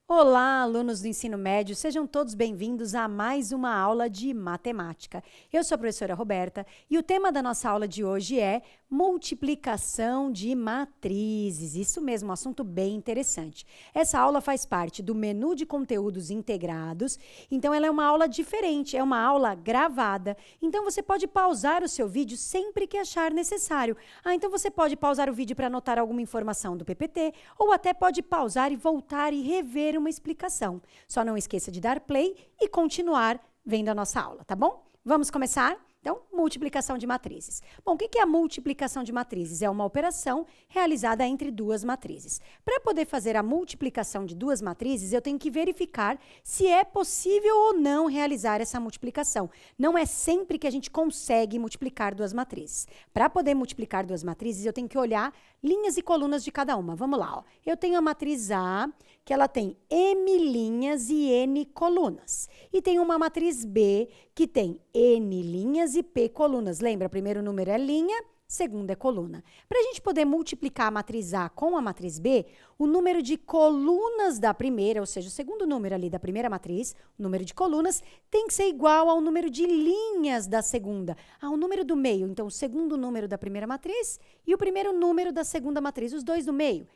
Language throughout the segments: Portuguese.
Olá, alunos do ensino médio, sejam todos bem-vindos a mais uma aula de matemática. Eu sou a professora Roberta e o tema da nossa aula de hoje é multiplicação de matrizes. Isso mesmo, um assunto bem interessante. Essa aula faz parte do menu de conteúdos integrados, então ela é uma aula diferente, é uma aula gravada. Então você pode pausar o seu vídeo sempre que achar necessário. Então você pode pausar o vídeo para anotar alguma informação do PPT ou até pode pausar e voltar e rever uma explicação. Só não esqueça de dar play e continuar vendo a nossa aula, tá bom? Vamos começar? Então, multiplicação de matrizes. Bom, o que é a multiplicação de matrizes? É uma operação realizada entre duas matrizes. Para poder fazer a multiplicação de duas matrizes, eu tenho que verificar se é possível ou não realizar essa multiplicação. Não é sempre que a gente consegue multiplicar duas matrizes. Para poder multiplicar duas matrizes, eu tenho que olhar linhas e colunas de cada uma. Vamos lá, ó. Eu tenho a matriz A, que ela tem M linhas e N colunas. E tem uma matriz B, que tem N linhas e P colunas. Lembra, primeiro número é linha, segundo é coluna. Para a gente poder multiplicar a matriz A com a matriz B, o número de colunas da primeira, ou seja, o segundo número ali da primeira matriz, o número de colunas, tem que ser igual ao número de linhas da segunda, ao número do meio. Então, o segundo número da primeira matriz e o primeiro número da segunda matriz, os dois do meio.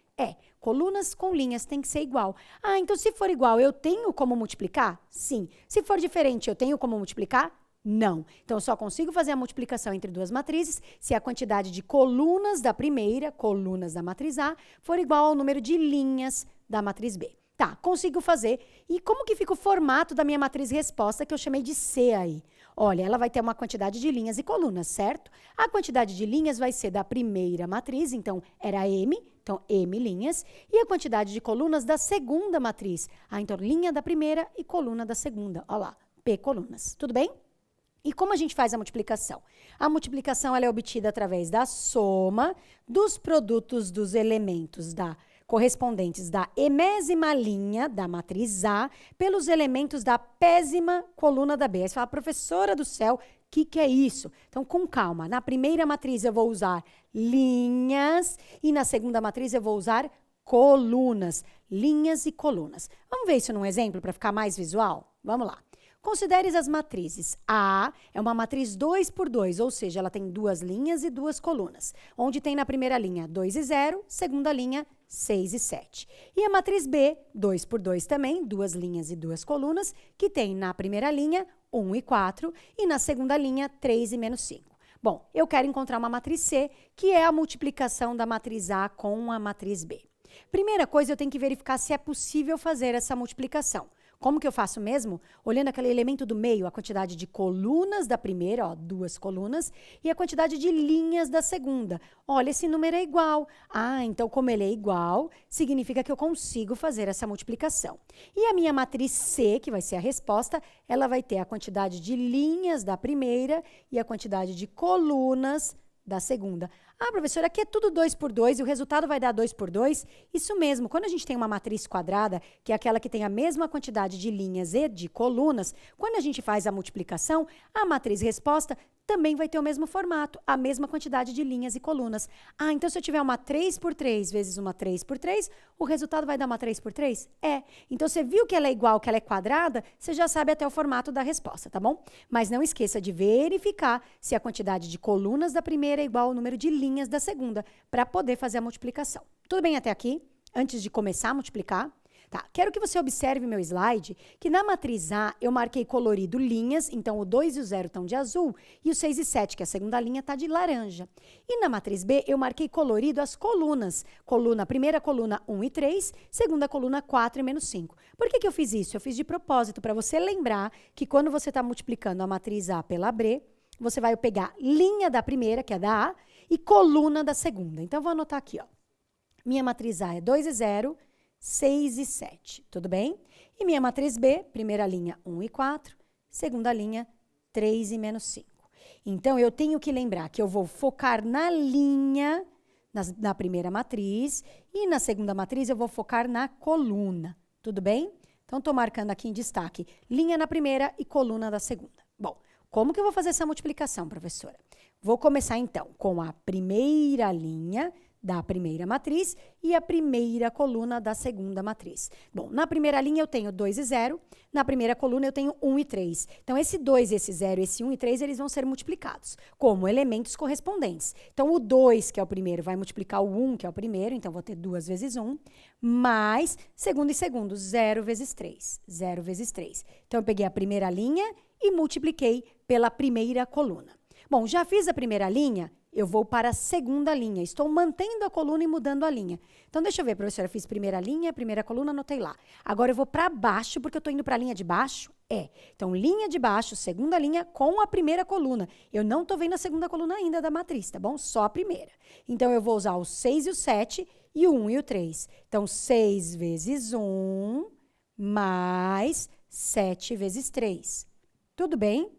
Colunas com linhas tem que ser igual. Então se for igual, eu tenho como multiplicar? Sim. Se for diferente, eu tenho como multiplicar? Não. Então, eu só consigo fazer a multiplicação entre duas matrizes se a quantidade de colunas da primeira, colunas da matriz A, for igual ao número de linhas da matriz B. Tá, consigo fazer. E como que fica o formato da minha matriz resposta, que eu chamei de C aí? Olha, ela vai ter uma quantidade de linhas e colunas, certo? A quantidade de linhas vai ser da primeira matriz, então era M, então M linhas, e a quantidade de colunas da segunda matriz. Então linha da primeira e coluna da segunda. Olha lá, P colunas. Tudo bem? E como a gente faz a multiplicação? A multiplicação ela é obtida através da soma dos produtos dos elementos correspondentes da enésima linha da matriz A pelos elementos da pésima coluna da B. Aí você fala, professora do céu, o que é isso? Então, com calma. Na primeira matriz eu vou usar linhas e na segunda matriz eu vou usar colunas. Linhas e colunas. Vamos ver isso num exemplo para ficar mais visual? Vamos lá. Considere as matrizes. A é uma matriz 2 por 2, ou seja, ela tem duas linhas e duas colunas, onde tem na primeira linha 2 e 0, segunda linha 6 e 7. E a matriz B, 2 por 2 também, duas linhas e duas colunas, que tem na primeira linha 1 e 4 e na segunda linha 3 e menos 5. Bom, eu quero encontrar uma matriz C, que é a multiplicação da matriz A com a matriz B. Primeira coisa, eu tenho que verificar se é possível fazer essa multiplicação. Como que eu faço mesmo? Olhando aquele elemento do meio, a quantidade de colunas da primeira, ó, duas colunas, e a quantidade de linhas da segunda. Olha, esse número é igual. Então como ele é igual, significa que eu consigo fazer essa multiplicação. E a minha matriz C, que vai ser a resposta, ela vai ter a quantidade de linhas da primeira e a quantidade de colunas da segunda. Professora, aqui é tudo 2 por 2 e o resultado vai dar 2 por 2? Isso mesmo, quando a gente tem uma matriz quadrada, que é aquela que tem a mesma quantidade de linhas e de colunas, quando a gente faz a multiplicação, a matriz resposta também vai ter o mesmo formato, a mesma quantidade de linhas e colunas. Então se eu tiver uma 3 por 3 vezes uma 3 por 3, o resultado vai dar uma 3 por 3? Então você viu que ela é igual, que ela é quadrada, você já sabe até o formato da resposta, tá bom? Mas não esqueça de verificar se a quantidade de colunas da primeira é igual ao número de linhas da segunda, para poder fazer a multiplicação. Tudo bem até aqui? Antes de começar a multiplicar? Tá, quero que você observe meu slide, que na matriz A eu marquei colorido linhas, então o 2 e o 0 estão de azul, e o 6 e 7, que é a segunda linha, está de laranja. E na matriz B eu marquei colorido as colunas. Primeira coluna 1 e 3, segunda coluna 4 e menos 5. Por que eu fiz isso? Eu fiz de propósito, para você lembrar que quando você está multiplicando a matriz A pela B, você vai pegar linha da primeira, que é da A, e coluna da segunda. Então, eu vou anotar aqui, ó. Minha matriz A é 2 e 0, 6 e 7, tudo bem? E minha matriz B, primeira linha 1 e 4, segunda linha 3 e menos 5. Então, eu tenho que lembrar que eu vou focar na linha, na primeira matriz, e na segunda matriz eu vou focar na coluna, tudo bem? Então, estou marcando aqui em destaque linha na primeira e coluna da segunda. Bom, como que eu vou fazer essa multiplicação, professora? Vou começar, então, com a primeira linha da primeira matriz e a primeira coluna da segunda matriz. Bom, na primeira linha eu tenho 2 e 0, na primeira coluna eu tenho 1 e 3. Então, esse 2, esse 0, esse 1 e 3, eles vão ser multiplicados como elementos correspondentes. Então, o 2, que é o primeiro, vai multiplicar o 1, que é o primeiro, então vou ter 2 vezes 1, mais segundo e segundo, 0 vezes 3, 0 vezes 3. Então, eu peguei a primeira linha e multipliquei pela primeira coluna. Bom, já fiz a primeira linha, eu vou para a segunda linha. Estou mantendo a coluna e mudando a linha. Então, deixa eu ver, professora, fiz primeira linha, primeira coluna, anotei lá. Agora, eu vou para baixo, porque eu estou indo para a linha de baixo? Então, linha de baixo, segunda linha com a primeira coluna. Eu não estou vendo a segunda coluna ainda da matriz, tá bom? Só a primeira. Então, eu vou usar o 6 e o 7 e o 1 e o 3. Então, 6 vezes 1 mais 7 vezes 3. Tudo bem?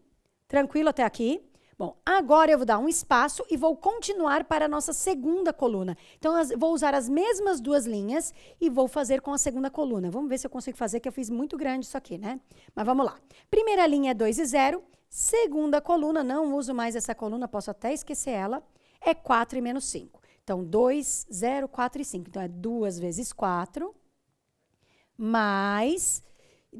Tranquilo até aqui? Bom, agora eu vou dar um espaço e vou continuar para a nossa segunda coluna. Então, vou usar as mesmas duas linhas e vou fazer com a segunda coluna. Vamos ver se eu consigo fazer, que eu fiz muito grande isso aqui, né? Mas vamos lá. Primeira linha é 2 e 0. Segunda coluna, não uso mais essa coluna, posso até esquecer ela, é 4 e menos 5. Então, 2, 0, 4 e 5. Então, é 2 vezes 4, mais...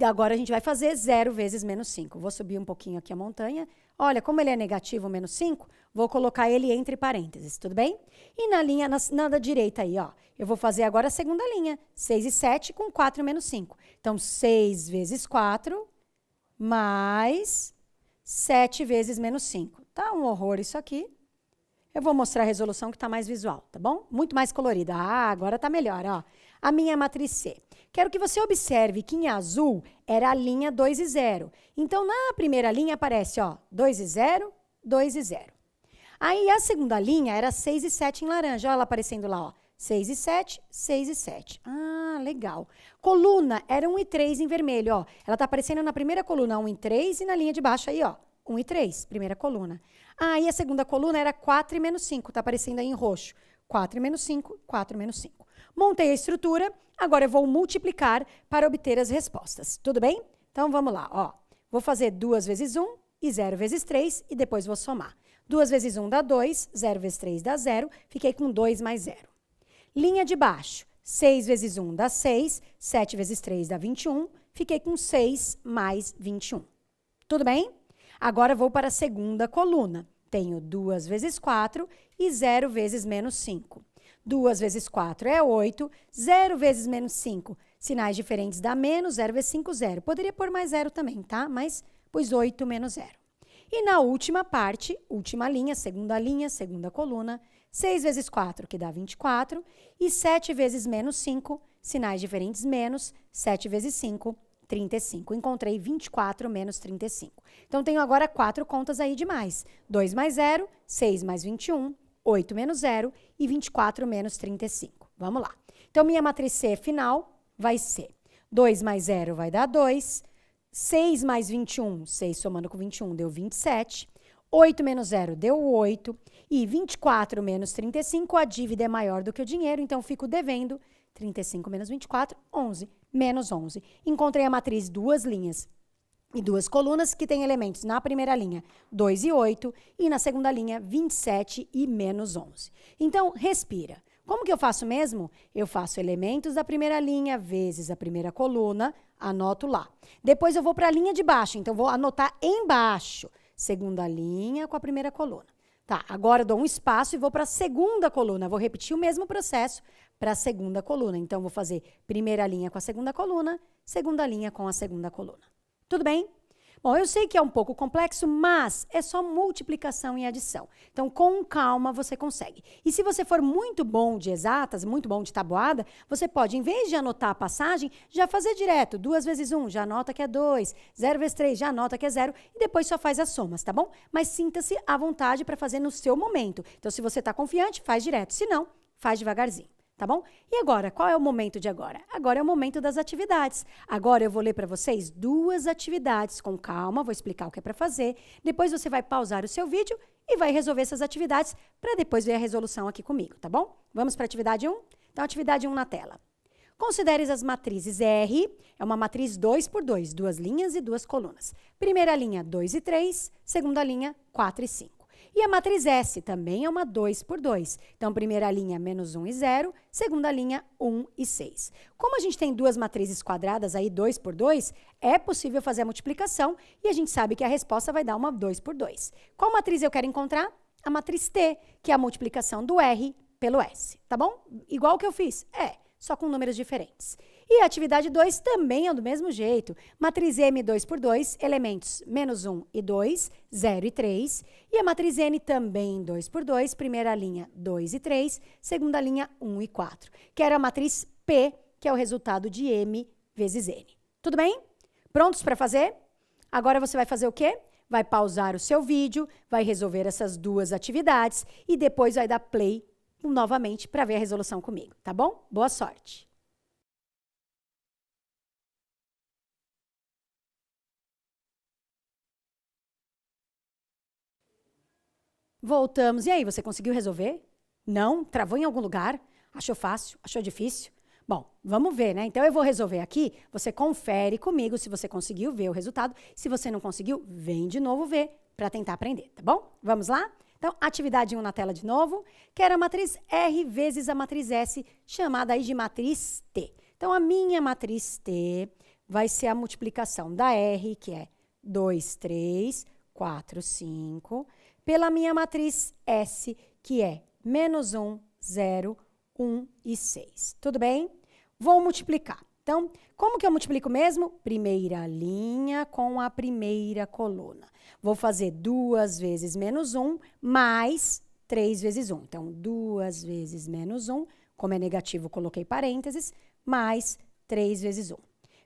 Agora, a gente vai fazer 0 vezes menos 5. Vou subir um pouquinho aqui a montanha. Olha, como ele é negativo, menos 5, vou colocar ele entre parênteses, tudo bem? E na linha, na da direita aí, ó, eu vou fazer agora a segunda linha. 6 e 7 com 4 menos 5. Então, 6 vezes 4, mais 7 vezes menos 5. Tá um horror isso aqui. Eu vou mostrar a resolução que está mais visual, tá bom? Muito mais colorida. Ah, agora tá melhor, ó. A minha matriz C. Quero que você observe que em azul era a linha 2 e 0. Então, na primeira linha aparece, ó, 2 e 0, 2 e 0. Aí, a segunda linha era 6 e 7 em laranja. Olha ela aparecendo lá, ó. 6 e 7, 6 e 7. Ah, legal. Coluna era 1 e 3 em vermelho, ó. Ela tá aparecendo na primeira coluna 1 e 3 e na linha de baixo aí, ó. 1 e 3, primeira coluna. Aí, a segunda coluna era 4 e menos 5. Tá aparecendo aí em roxo. 4 e menos 5, 4 e menos 5. Montei a estrutura, agora eu vou multiplicar para obter as respostas. Tudo bem? Então, vamos lá, ó. Vou fazer 2 vezes 1 e 0 vezes 3 e depois vou somar. 2 vezes 1 dá 2, 0 vezes 3 dá 0, fiquei com 2 mais 0. Linha de baixo, 6 vezes 1 dá 6, 7 vezes 3 dá 21, fiquei com 6 mais 21. Tudo bem? Agora vou para a segunda coluna. Tenho 2 vezes 4 e 0 vezes menos 5. 2 vezes 4 é 8, 0 vezes menos 5. Sinais diferentes dá menos, 0 vezes 5, 0. Poderia pôr mais 0 também, tá? Mas pus 8 menos 0. E na última parte, última linha, segunda coluna, 6 vezes 4, que dá 24, e 7 vezes menos 5, sinais diferentes menos, 7 vezes 5, 35. Encontrei 24 menos 35. Então, tenho agora 4 contas aí de mais. 2 mais 0, 6 mais 21, 8 menos 0 e 24 menos 35. Vamos lá. Então, minha matriz C final vai ser 2 mais 0 vai dar 2, 6 mais 21, 6 somando com 21 deu 27, 8 menos 0 deu 8 e 24 menos 35, a dívida é maior do que o dinheiro, então fico devendo 35 menos 24, 11, menos 11. Encontrei a matriz duas linhas e duas colunas que têm elementos na primeira linha 2 e 8 e na segunda linha 27 e menos 11. Então, respira. Como que eu faço mesmo? Eu faço elementos da primeira linha vezes a primeira coluna, anoto lá. Depois eu vou para a linha de baixo, então vou anotar embaixo. Segunda linha com a primeira coluna. Tá, agora eu dou um espaço e vou para a segunda coluna. Vou repetir o mesmo processo para a segunda coluna. Então, vou fazer primeira linha com a segunda linha com a segunda coluna. Tudo bem? Bom, eu sei que é um pouco complexo, mas é só multiplicação e adição. Então, com calma, você consegue. E se você for muito bom de exatas, muito bom de tabuada, você pode, em vez de anotar a passagem, já fazer direto. 2 vezes 1, já anota que é 2. 0 vezes 3, já anota que é 0. E depois só faz as somas, tá bom? Mas sinta-se à vontade para fazer no seu momento. Então, se você está confiante, faz direto. Se não, faz devagarzinho. Tá bom? E agora, qual é o momento de agora? Agora é o momento das atividades. Agora eu vou ler para vocês 2 atividades com calma, vou explicar o que é para fazer. Depois você vai pausar o seu vídeo e vai resolver essas atividades para depois ver a resolução aqui comigo, tá bom? Vamos para a atividade 1? Então, atividade 1 na tela. Considere as matrizes R, é uma matriz 2 por 2, 2 linhas e 2 colunas. Primeira linha, 2 e 3, segunda linha, 4 e 5. E a matriz S também é uma 2 por 2. Então, primeira linha, menos 1 e 0. Segunda linha, 1 e 6. Como a gente tem duas matrizes quadradas aí, 2 por 2, é possível fazer a multiplicação e a gente sabe que a resposta vai dar uma 2 por 2. Qual matriz eu quero encontrar? A matriz T, que é a multiplicação do R pelo S, tá bom? Igual que eu fiz. Só com números diferentes. E a atividade 2 também é do mesmo jeito. Matriz M 2 por 2, elementos menos 1 e 2, 0 e 3. E a matriz N também 2 por 2, primeira linha 2 e 3, segunda linha 1 e 4. Que era a matriz P, que é o resultado de M vezes N. Tudo bem? Prontos para fazer? Agora você vai fazer o quê? Vai pausar o seu vídeo, vai resolver essas duas atividades e depois vai dar play novamente para ver a resolução comigo, tá bom? Boa sorte! Voltamos. E aí, você conseguiu resolver? Não? Travou em algum lugar? Achou fácil? Achou difícil? Bom, vamos ver, né? Então, eu vou resolver aqui. Você confere comigo se você conseguiu ver o resultado. Se você não conseguiu, vem de novo ver para tentar aprender, tá bom? Vamos lá? Então, atividade 1 na tela de novo, que era a matriz R vezes a matriz S, chamada aí de matriz T. Então, a minha matriz T vai ser a multiplicação da R, que é 2, 3, 4, 5, pela minha matriz S, que é menos 1, 0, 1 e 6. Tudo bem? Vou multiplicar. Então, como que eu multiplico mesmo? Primeira linha com a primeira coluna. Vou fazer 2 vezes menos 1 mais 3 vezes 1. Então, 2 vezes menos 1, como é negativo, coloquei parênteses, mais 3 vezes 1.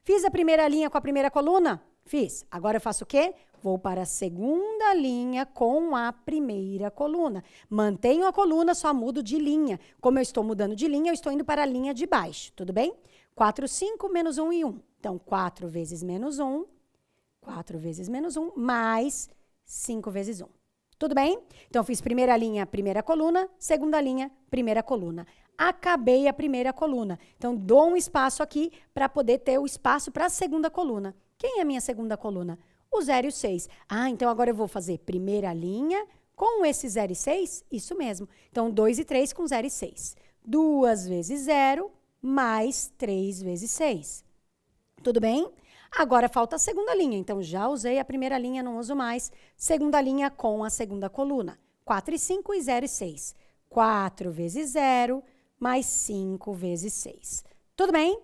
Fiz a primeira linha com a primeira coluna? Fiz. Agora eu faço o quê? Vou para a segunda linha com a primeira coluna. Mantenho a coluna, só mudo de linha. Como eu estou mudando de linha, eu estou indo para a linha de baixo, tudo bem? 4, 5, menos 1 e 1. Então, 4 vezes menos 1, 4 vezes menos 1, mais 5 vezes 1. Tudo bem? Então, fiz primeira linha, primeira coluna, segunda linha, primeira coluna. Acabei a primeira coluna. Então, dou um espaço aqui para poder ter o espaço para a segunda coluna. Quem é a minha segunda coluna? O 0 e o 6. Ah, então agora eu vou fazer primeira linha com esse 0 e 6? Isso mesmo. Então, 2 e 3 com 0 e 6. 2 vezes 0 mais 3 vezes 6. Tudo bem? Agora falta a segunda linha. Então, já usei a primeira linha, não uso mais. Segunda linha com a segunda coluna. 4 e 5 e 0 e 6. 4 vezes 0 mais 5 vezes 6. Tudo bem?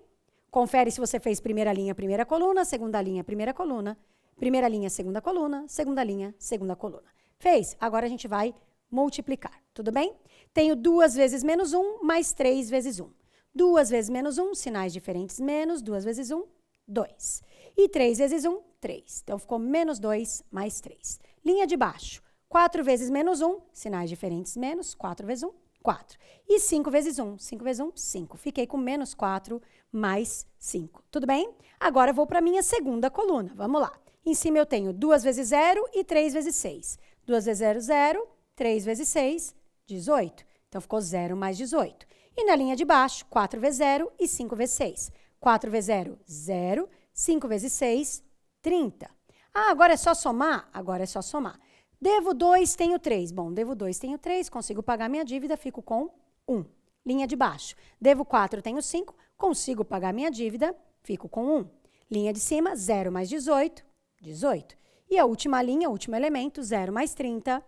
Confere se você fez primeira linha, primeira coluna, segunda linha, primeira coluna. Primeira linha, segunda coluna, segunda linha, segunda coluna. Fez? Agora a gente vai multiplicar, tudo bem? Tenho 2 vezes menos 1 mais 3 vezes 1. 2 vezes menos 1, sinais diferentes, menos. 2 vezes 1, 2. E 3 vezes 1, 3. Então, ficou menos 2 mais 3. Linha de baixo. 4 vezes menos 1, sinais diferentes, menos. 4 vezes 1, 4. E 5 vezes 1, 5 vezes 1, 5. Fiquei com menos 4 mais 5. Tudo bem? Agora, eu vou para a minha segunda coluna. Vamos lá. Em cima eu tenho 2 vezes 0 e 3 vezes 6. 2 vezes 0, 0. 3 vezes 6, 18. Então, ficou 0 mais 18. E na linha de baixo, 4 vezes 0 e 5 vezes 6. 4 vezes 0, 0. 5 vezes 6, 30. Ah, agora é só somar? Agora é só somar. Devo 2, tenho 3. Bom, devo 2, tenho 3. Consigo pagar minha dívida, fico com 1. Linha de baixo. Devo 4, tenho 5. Consigo pagar minha dívida, fico com 1. Linha de cima, 0 mais 18. 18. E a última linha, o último elemento, 0 mais 30,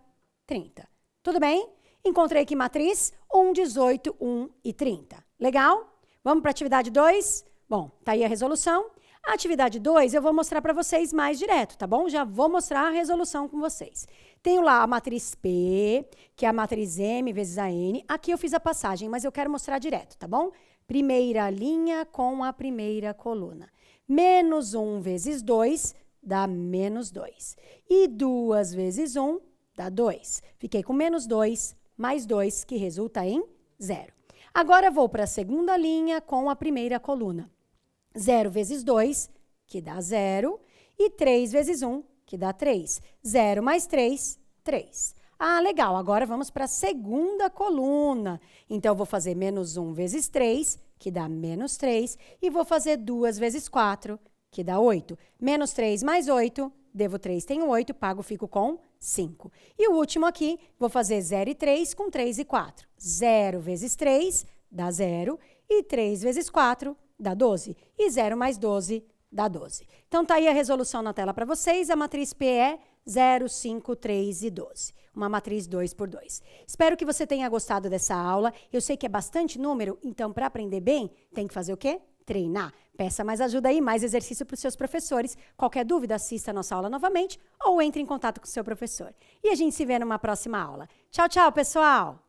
30. Tudo bem? Encontrei aqui matriz 1, 18, 1 e 30. Legal? Vamos para a atividade 2? Bom, tá aí a resolução. A atividade 2 eu vou mostrar para vocês mais direto, tá bom? Já vou mostrar a resolução com vocês. Tenho lá a matriz P, que é a matriz M vezes a N. Aqui eu fiz a passagem, mas eu quero mostrar direto, tá bom? Primeira linha com a primeira coluna. Menos 1 vezes 2 dá menos 2. E 2 vezes 1 dá 2. Fiquei com menos 2 mais 2, que resulta em 0. Agora, vou para a segunda linha com a primeira coluna. 0 vezes 2, que dá 0. E 3 vezes 1, que dá 3. 0 mais 3, 3. Ah, legal. Agora, vamos para a segunda coluna. Então, eu vou fazer menos 1 vezes 3, que dá menos 3. E vou fazer 2 vezes 4, que dá 8. Menos 3 mais 8 devo 3, tenho 8, pago, fico com 5. E o último aqui, vou fazer 0 e 3 com 3 e 4. 0 vezes 3 dá 0 e 3 vezes 4 dá 12. E 0 mais 12 dá 12. Então, tá aí a resolução na tela para vocês. A matriz P é 0, 5, 3 e 12. Uma matriz 2 por 2. Espero que você tenha gostado dessa aula. Eu sei que é bastante número, então, para aprender bem, tem que fazer o quê? Treinar. Peça mais ajuda aí, mais exercício para os seus professores. Qualquer dúvida, assista a nossa aula novamente ou entre em contato com o seu professor. E a gente se vê numa próxima aula. Tchau, tchau, pessoal!